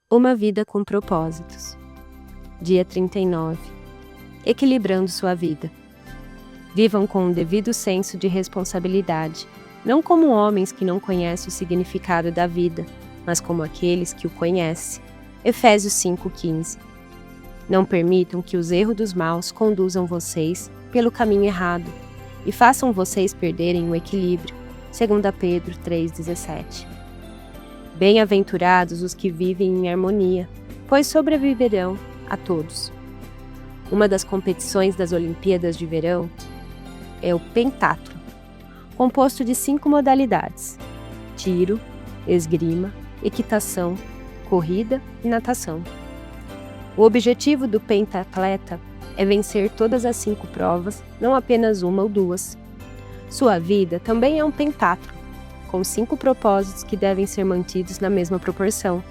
Uma vida com propósitos. Dia 39. Equilibrando sua vida. Vivam com um devido senso de responsabilidade, não como homens que não conhecem o significado da vida, mas como aqueles que o conhecem. Efésios 5:15. Não permitam que os erros dos maus conduzam vocês pelo caminho errado e façam vocês perderem o equilíbrio. 2 Pedro 3:17. Bem-aventurados os que vivem em harmonia, pois sobreviverão a todos. Uma das competições das Olimpíadas de Verão é o pentatlo, composto de 5 modalidades: tiro, esgrima, equitação, corrida e natação. O objetivo do pentatleta é vencer todas as 5 provas, não apenas uma ou duas. Sua vida também é um pentatlo, com 5 propósitos que devem ser mantidos na mesma proporção.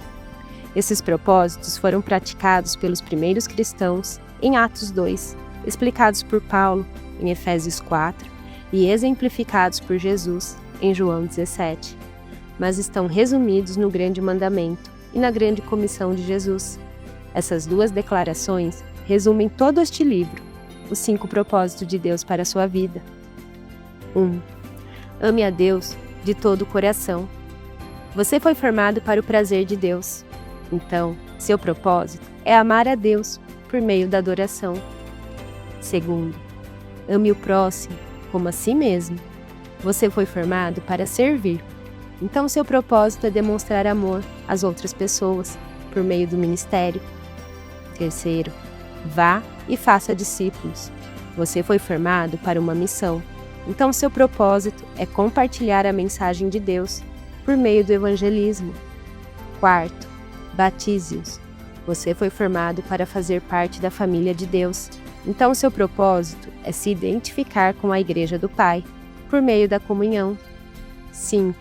Esses propósitos foram praticados pelos primeiros cristãos em Atos 2, explicados por Paulo em Efésios 4 e exemplificados por Jesus em João 17, mas estão resumidos no Grande Mandamento e na Grande Comissão de Jesus. Essas 2 declarações resumem todo este livro, os 5 propósitos de Deus para a sua vida. 1. Ame a Deus de todo o coração. Você foi formado para o prazer de Deus. Então, seu propósito é amar a Deus por meio da adoração. 2. Ame o próximo como a si mesmo. Você foi formado para servir. Então, seu propósito é demonstrar amor às outras pessoas por meio do ministério. 3. Vá e faça discípulos. Você foi formado para uma missão. Então, seu propósito é compartilhar a mensagem de Deus por meio do evangelismo. 4. Batize-os. Você foi formado para fazer parte da família de Deus. Então, seu propósito é se identificar com a Igreja do Pai por meio da comunhão. 5.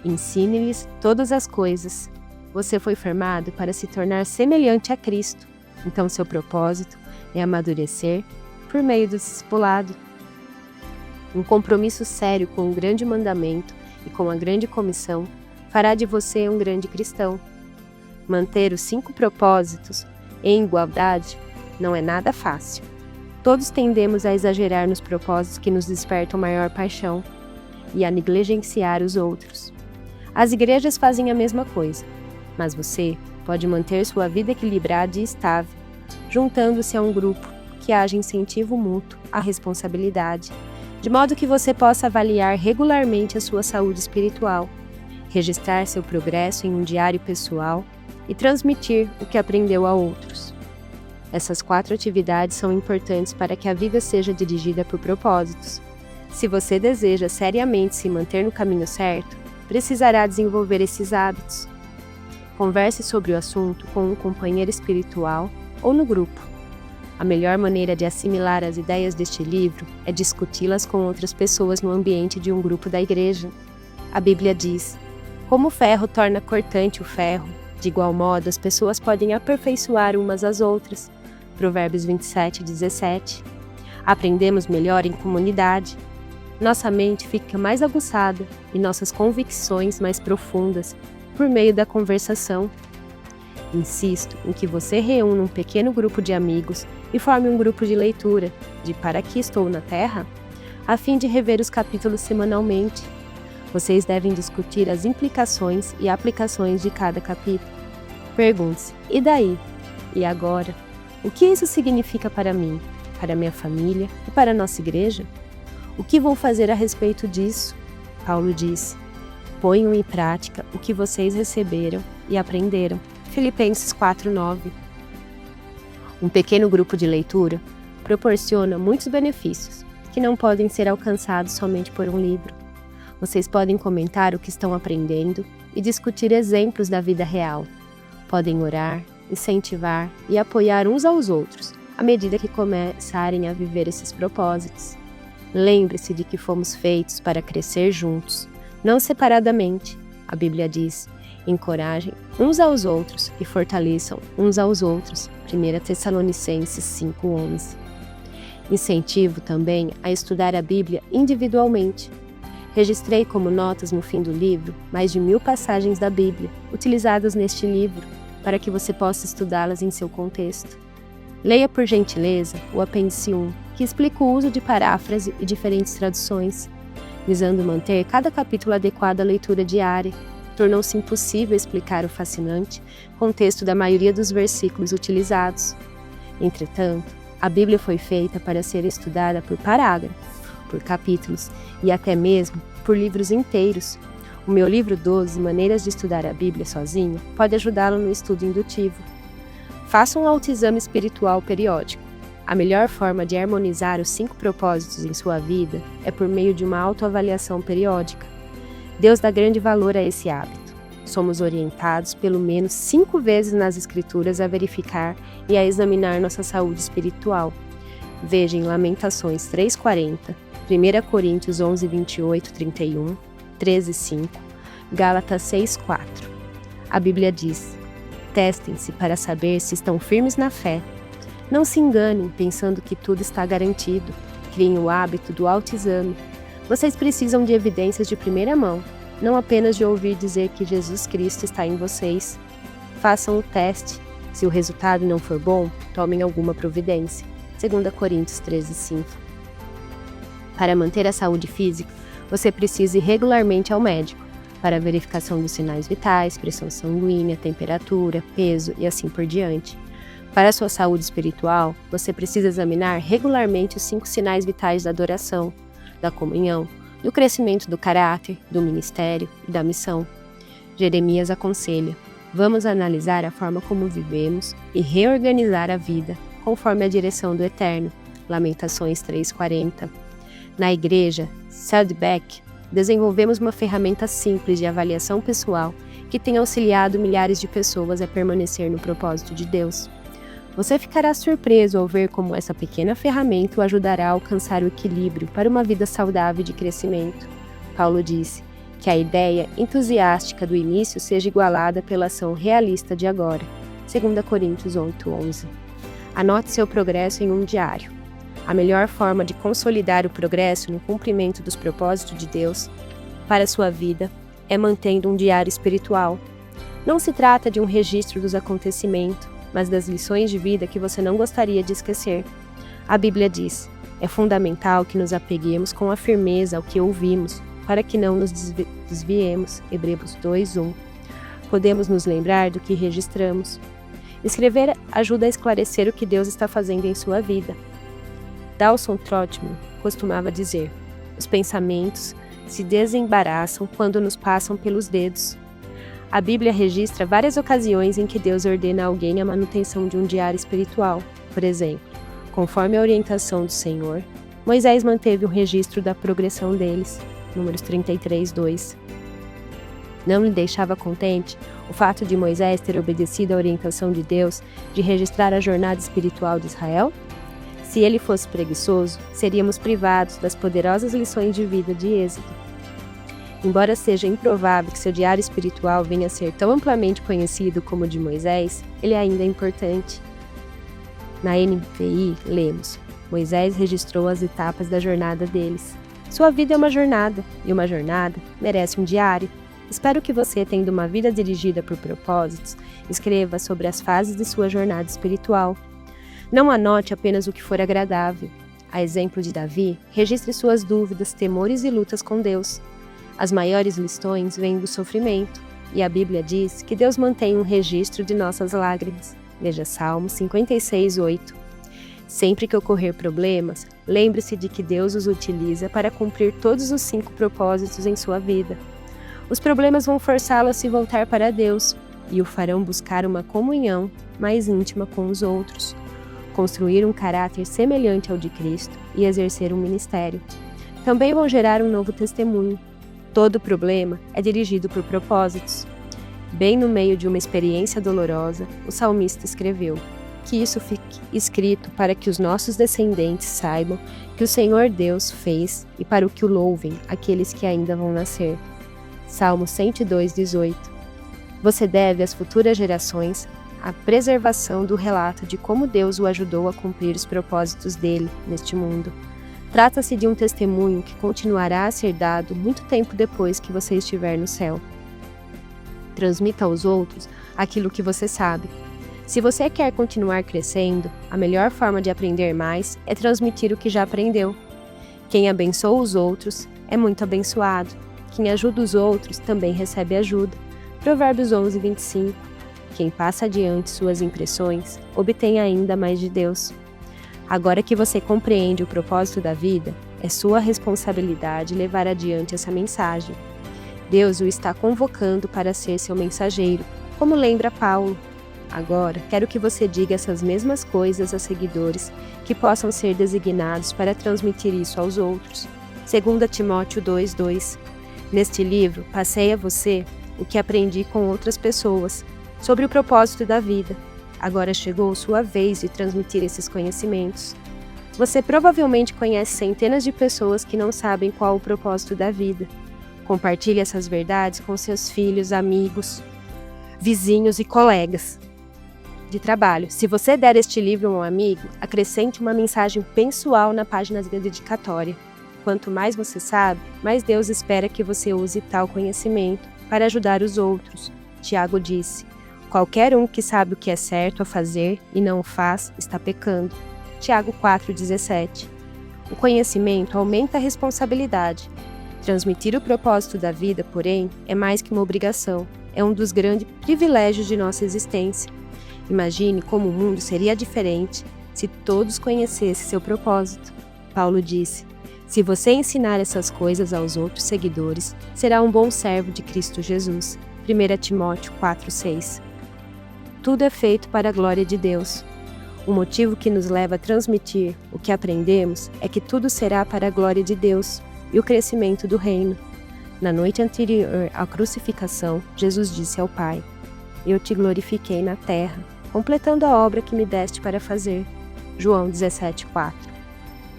Ensine-lhes todas as coisas. Você foi formado para se tornar semelhante a Cristo. Então, seu propósito é amadurecer por meio do discipulado. Um compromisso sério com o grande mandamento e com a grande comissão fará de você um grande cristão. Manter os 5 propósitos em igualdade não é nada fácil. Todos tendemos a exagerar nos propósitos que nos despertam maior paixão e a negligenciar os outros. As igrejas fazem a mesma coisa, mas você pode manter sua vida equilibrada e estável, juntando-se a um grupo que haja incentivo mútuo à responsabilidade, de modo que você possa avaliar regularmente a sua saúde espiritual, registrar seu progresso em um diário pessoal e transmitir o que aprendeu a outros. Essas 4 atividades são importantes para que a vida seja dirigida por propósitos. Se você deseja seriamente se manter no caminho certo, precisará desenvolver esses hábitos. Converse sobre o assunto com um companheiro espiritual ou no grupo. A melhor maneira de assimilar as ideias deste livro é discuti-las com outras pessoas no ambiente de um grupo da igreja. A Bíblia diz: como o ferro torna cortante o ferro, de igual modo as pessoas podem aperfeiçoar umas às outras. Provérbios 27:17. Aprendemos melhor em comunidade. Nossa mente fica mais aguçada e nossas convicções mais profundas por meio da conversação. Insisto em que você reúna um pequeno grupo de amigos e forme um grupo de leitura de Para Que Estou na Terra, a fim de rever os capítulos semanalmente. Vocês devem discutir as implicações e aplicações de cada capítulo. Pergunte-se: e daí? E agora? O que isso significa para mim, para minha família e para a nossa igreja? O que vou fazer a respeito disso? Paulo disse: ponham em prática o que vocês receberam e aprenderam. Filipenses 4:9. Um pequeno grupo de leitura proporciona muitos benefícios que não podem ser alcançados somente por um livro. Vocês podem comentar o que estão aprendendo e discutir exemplos da vida real. Podem orar, incentivar e apoiar uns aos outros à medida que começarem a viver esses propósitos. Lembre-se de que fomos feitos para crescer juntos, não separadamente. A Bíblia diz: encorajem uns aos outros e fortaleçam uns aos outros. 1 Tessalonicenses 5:11. Incentivo também a estudar a Bíblia individualmente. Registrei como notas no fim do livro mais de 1000 passagens da Bíblia utilizadas neste livro. para que você possa estudá-las em seu contexto. Leia, por gentileza, o apêndice 1, que explica o uso de paráfrase e diferentes traduções, visando manter cada capítulo adequado à leitura diária. Tornou-se impossível explicar o fascinante contexto da maioria dos versículos utilizados. Entretanto, a Bíblia foi feita para ser estudada por parágrafos, por capítulos e até mesmo por livros inteiros. O meu livro 12 Maneiras de Estudar a Bíblia Sozinho pode ajudá-lo no estudo indutivo. Faça um autoexame espiritual periódico. A melhor forma de harmonizar os 5 propósitos em sua vida é por meio de uma autoavaliação periódica. Deus dá grande valor a esse hábito. Somos orientados pelo menos 5 vezes nas Escrituras a verificar e a examinar nossa saúde espiritual. Veja em Lamentações 3:40, 1 Coríntios 11:28, 31, 13:5, Gálatas 6:4. A Bíblia diz: testem-se para saber se estão firmes na fé. Não se enganem pensando que tudo está garantido. Criem o hábito do autoexame. Vocês precisam de evidências de primeira mão, não apenas de ouvir dizer que Jesus Cristo está em vocês. Façam o teste. Se o resultado não for bom, tomem alguma providência. 2 Coríntios 13:5. Para manter a saúde física, você precisa ir regularmente ao médico para a verificação dos sinais vitais, pressão sanguínea, temperatura, peso e assim por diante. Para a sua saúde espiritual, você precisa examinar regularmente os 5 sinais vitais da adoração, da comunhão, do crescimento do caráter, do ministério e da missão. Jeremias aconselha: vamos analisar a forma como vivemos e reorganizar a vida, conforme a direção do Eterno. Lamentações 3:40. Na igreja Saddleback, desenvolvemos uma ferramenta simples de avaliação pessoal que tem auxiliado milhares de pessoas a permanecer no propósito de Deus. Você ficará surpreso ao ver como essa pequena ferramenta o ajudará a alcançar o equilíbrio para uma vida saudável de crescimento. Paulo disse que a ideia entusiástica do início seja igualada pela ação realista de agora. 2 Coríntios 8:11. Anote seu progresso em um diário. A melhor forma de consolidar o progresso no cumprimento dos propósitos de Deus para sua vida é mantendo um diário espiritual. Não se trata de um registro dos acontecimentos, mas das lições de vida que você não gostaria de esquecer. A Bíblia diz: é fundamental que nos apeguemos com a firmeza ao que ouvimos, para que não nos desviemos. Hebreus 2:1. Podemos nos lembrar do que registramos. Escrever ajuda a esclarecer o que Deus está fazendo em sua vida. Dawson Trotman costumava dizer: os pensamentos se desembaraçam quando nos passam pelos dedos. A Bíblia registra várias ocasiões em que Deus ordena a alguém a manutenção de um diário espiritual. Por exemplo, conforme a orientação do Senhor, Moisés manteve um registro da progressão deles. Números 33:2. Não lhe deixava contente o fato de Moisés ter obedecido à orientação de Deus de registrar a jornada espiritual de Israel? Se ele fosse preguiçoso, seríamos privados das poderosas lições de vida de Êxodo. Embora seja improvável que seu diário espiritual venha a ser tão amplamente conhecido como o de Moisés, ele ainda é importante. Na NVI, lemos: Moisés registrou as etapas da jornada deles. Sua vida é uma jornada, e uma jornada merece um diário. Espero que você, tendo uma vida dirigida por propósitos, escreva sobre as fases de sua jornada espiritual. Não anote apenas o que for agradável. A exemplo de Davi, registre suas dúvidas, temores e lutas com Deus. As maiores lições vêm do sofrimento, e a Bíblia diz que Deus mantém um registro de nossas lágrimas. Veja Salmos 56:8. Sempre que ocorrer problemas, lembre-se de que Deus os utiliza para cumprir todos os 5 propósitos em sua vida. Os problemas vão forçá-lo a se voltar para Deus e o farão buscar uma comunhão mais íntima com os outros, construir um caráter semelhante ao de Cristo e exercer um ministério. Também vão gerar um novo testemunho. Todo problema é dirigido por propósitos. Bem no meio de uma experiência dolorosa, o salmista escreveu: que isso fique escrito para que os nossos descendentes saibam que o Senhor Deus fez e para o que o louvem aqueles que ainda vão nascer. Salmo 102:18. Você deve às futuras gerações a preservação do relato de como Deus o ajudou a cumprir os propósitos dele neste mundo. Trata-se de um testemunho que continuará a ser dado muito tempo depois que você estiver no céu. Transmita aos outros aquilo que você sabe. Se você quer continuar crescendo, a melhor forma de aprender mais é transmitir o que já aprendeu. Quem abençoa os outros é muito abençoado. Quem ajuda os outros também recebe ajuda. Provérbios 11, 25. Quem passa adiante suas impressões, obtém ainda mais de Deus. Agora que você compreende o propósito da vida, é sua responsabilidade levar adiante essa mensagem. Deus o está convocando para ser seu mensageiro, como lembra Paulo. Agora, quero que você diga essas mesmas coisas a seguidores que possam ser designados para transmitir isso aos outros. 2 Timóteo 2:2. Neste livro, passei a você o que aprendi com outras pessoas sobre o propósito da vida. Agora chegou sua vez de transmitir esses conhecimentos. Você provavelmente conhece centenas de pessoas que não sabem qual o propósito da vida. Compartilhe essas verdades com seus filhos, amigos, vizinhos e colegas de trabalho. Se você der este livro a um amigo, acrescente uma mensagem pessoal na página da dedicatória. Quanto mais você sabe, mais Deus espera que você use tal conhecimento para ajudar os outros. Tiago disse: qualquer um que sabe o que é certo a fazer e não o faz, está pecando. Tiago 4,17. O conhecimento aumenta a responsabilidade. Transmitir o propósito da vida, porém, é mais que uma obrigação. É um dos grandes privilégios de nossa existência. Imagine como o mundo seria diferente se todos conhecessem seu propósito. Paulo disse: se você ensinar essas coisas aos outros seguidores, será um bom servo de Cristo Jesus. 1 Timóteo 4,6. Tudo é feito para a glória de Deus. O motivo que nos leva a transmitir o que aprendemos é que tudo será para a glória de Deus e o crescimento do reino. Na noite anterior à crucificação, Jesus disse ao Pai: eu te glorifiquei na terra, completando a obra que me deste para fazer. João 17,4.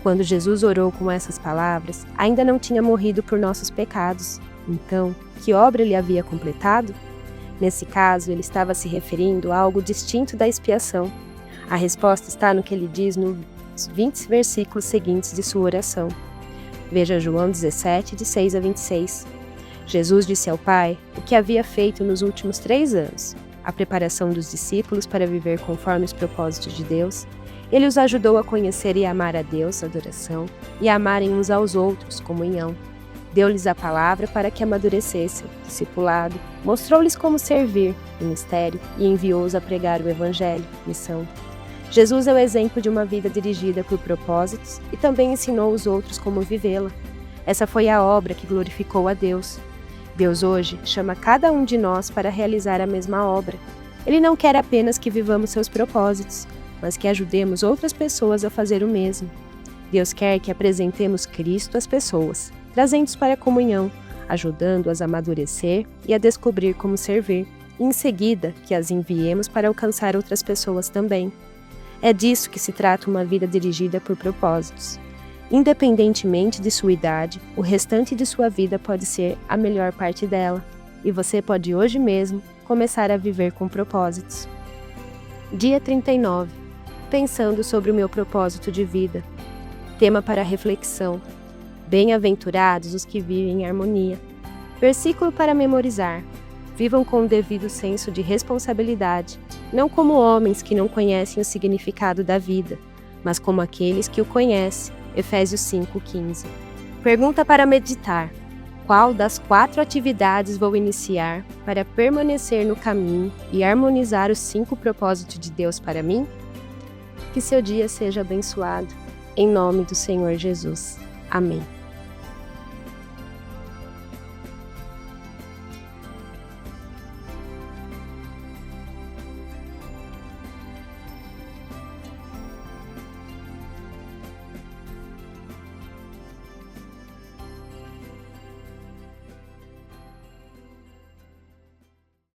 Quando Jesus orou com essas palavras, ainda não tinha morrido por nossos pecados. Então, que obra ele havia completado? Nesse caso, ele estava se referindo a algo distinto da expiação. A resposta está no que ele diz nos 20 versículos seguintes de sua oração. Veja João 17, de 6 a 26. Jesus disse ao Pai o que havia feito nos últimos 3 anos, a preparação dos discípulos para viver conforme os propósitos de Deus. Ele os ajudou a conhecer e amar a Deus, adoração, e a amarem uns aos outros, comunhão. Deu-lhes a palavra para que amadurecessem, discipulado, mostrou-lhes como servir, ministério, e enviou-os a pregar o Evangelho, missão. Jesus é o exemplo de uma vida dirigida por propósitos e também ensinou os outros como vivê-la. Essa foi a obra que glorificou a Deus. Deus hoje chama cada um de nós para realizar a mesma obra. Ele não quer apenas que vivamos seus propósitos, mas que ajudemos outras pessoas a fazer o mesmo. Deus quer que apresentemos Cristo às pessoas, trazendo-os para a comunhão, ajudando-as a amadurecer e a descobrir como servir, e em seguida que as enviemos para alcançar outras pessoas também. É disso que se trata uma vida dirigida por propósitos. Independentemente de sua idade, o restante de sua vida pode ser a melhor parte dela, e você pode hoje mesmo começar a viver com propósitos. Dia 39. Pensando sobre o meu propósito de vida. Tema para reflexão: bem-aventurados os que vivem em harmonia. Versículo para memorizar: vivam com o devido senso de responsabilidade, não como homens que não conhecem o significado da vida, mas como aqueles que o conhecem. Efésios 5:15. Pergunta para meditar: qual das 4 atividades vou iniciar para permanecer no caminho e harmonizar os 5 propósitos de Deus para mim? Que seu dia seja abençoado. Em nome do Senhor Jesus. Amém.